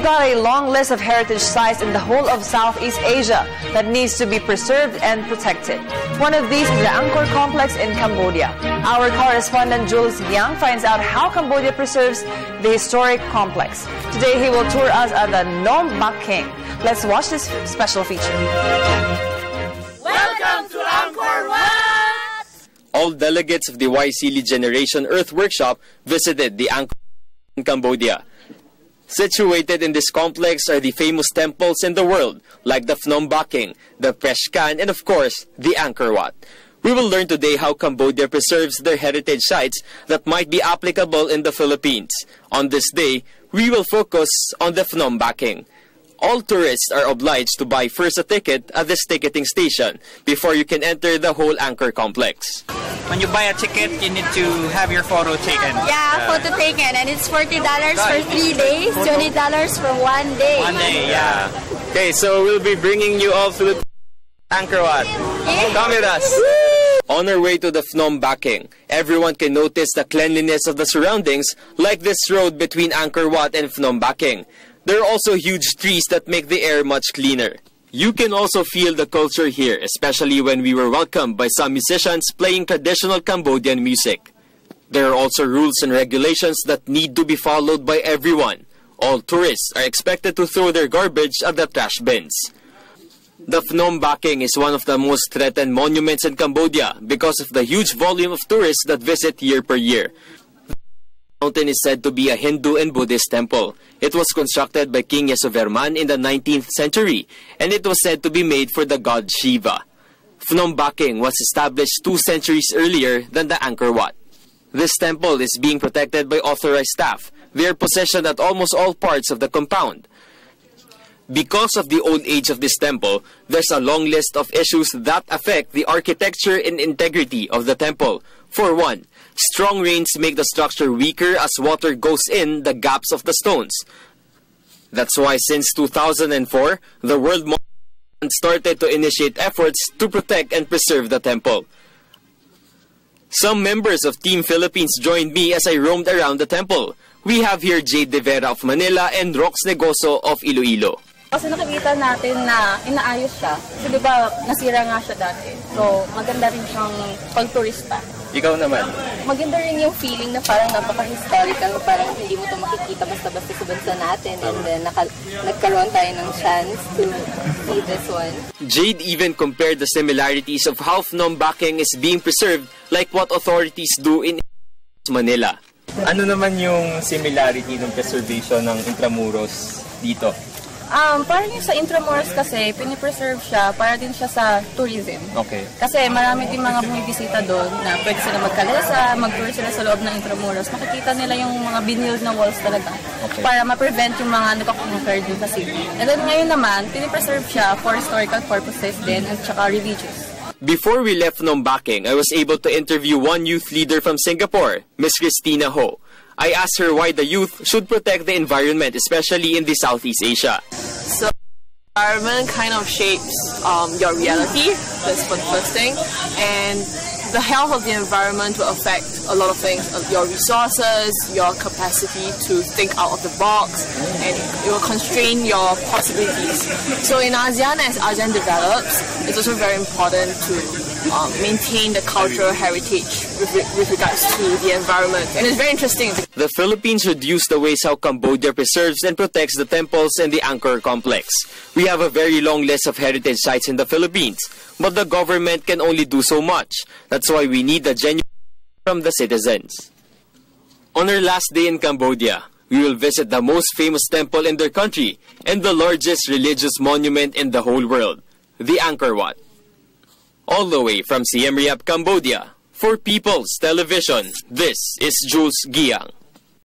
We've got a long list of heritage sites in the whole of Southeast Asia that needs to be preserved and protected. One of these is the Angkor complex in Cambodia. Our correspondent Jules Guiang finds out how Cambodia preserves the historic complex. Today he will tour us at the Phnom Baking. Let's watch this special feature. Welcome to Angkor Wat! All delegates of the Waisili Generation Earth Workshop visited the Angkor in Cambodia. Situated in this complex are the famous temples in the world, like the Phnom Baking, the Preshkan, and of course, the Angkor Wat. We will learn today how Cambodia preserves their heritage sites that might be applicable in the Philippines. On this day, we will focus on the Phnom Baking. All tourists are obliged to buy first a ticket at this ticketing station before you can enter the whole Angkor complex. When you buy a ticket, you need to have your photo taken. Yeah, photo taken, and it's $40 for 3 days, $20 for 1 day. 1 day, yeah. Okay, so we'll be bringing you all to the Angkor Wat. Come with us. On our way to the Phnom Baking, everyone can notice the cleanliness of the surroundings, like this road between Angkor Wat and Phnom Baking. There are also huge trees that make the air much cleaner. You can also feel the culture here, especially when we were welcomed by some musicians playing traditional Cambodian music. There are also rules and regulations that need to be followed by everyone. All tourists are expected to throw their garbage at the trash bins. The Phnom Baking is one of the most threatened monuments in Cambodia because of the huge volume of tourists that visit year per year. The mountain is said to be a Hindu and Buddhist temple. It was constructed by King Yasovarman in the 19th century, and it was said to be made for the god Shiva. Phnom Baking was established 2 centuries earlier than the Angkor Wat. This temple is being protected by authorized staff. They are positioned at almost all parts of the compound. Because of the old age of this temple, there's a long list of issues that affect the architecture and integrity of the temple. For one, strong rains make the structure weaker as water goes in the gaps of the stones. That's why since 2004, the World Monuments started to initiate efforts to protect and preserve the temple. Some members of Team Philippines joined me as I roamed around the temple. We have here Jade De Vera of Manila and Rox Negoso of Iloilo. Kasi nakikita natin na inaayos siya. Kasi diba, nasira nga siya dati. So, maganda rin siyang pag-turista. Ikaw naman? Maganda rin yung feeling na parang napaka-historical. Parang hindi mo ito makikita basta-basta sa bansa natin. And then, nagkaroon tayo ng chance to see this one. Jade even compared the similarities of how Phnom Baking is being preserved like what authorities do in Manila. Ano naman yung similarity ng preservation ng Intramuros dito? Parang yung sa Intramuros kasi, pinipreserve siya para din siya sa tourism. Okay. Kasi marami din mga bumibisita doon na pwede sila magkalesa, mag-tour sila sa loob ng Intramuros. Makikita nila yung mga biniled na walls talaga. Okay. Para ma-prevent yung mga nagkakonquer din sa city. And then ngayon naman, pinipreserve siya for historical purposes din at saka religious. Before we left Phnom Baking, I was able to interview one youth leader from Singapore, Miss Christina Ho. I asked her why the youth should protect the environment, especially in the Southeast Asia. So, environment kind of shapes your reality. That's for the first thing. And the health of the environment will affect a lot of things, your resources, your capacity to think out of the box, and it will constrain your possibilities. So in ASEAN, as ASEAN develops, it's also very important to maintain the cultural heritage with regards to the environment. And it's very interesting. The Philippines should use the ways how Cambodia preserves and protects the temples and the Angkor complex. We have a very long list of heritage sites in the Philippines, but the government can only do so much. That's why we need the genuine from the citizens. On our last day in Cambodia, we will visit the most famous temple in their country and the largest religious monument in the whole world, the Angkor Wat. All the way from Siem Reap, Cambodia, for People's Television, this is Jules Guiang.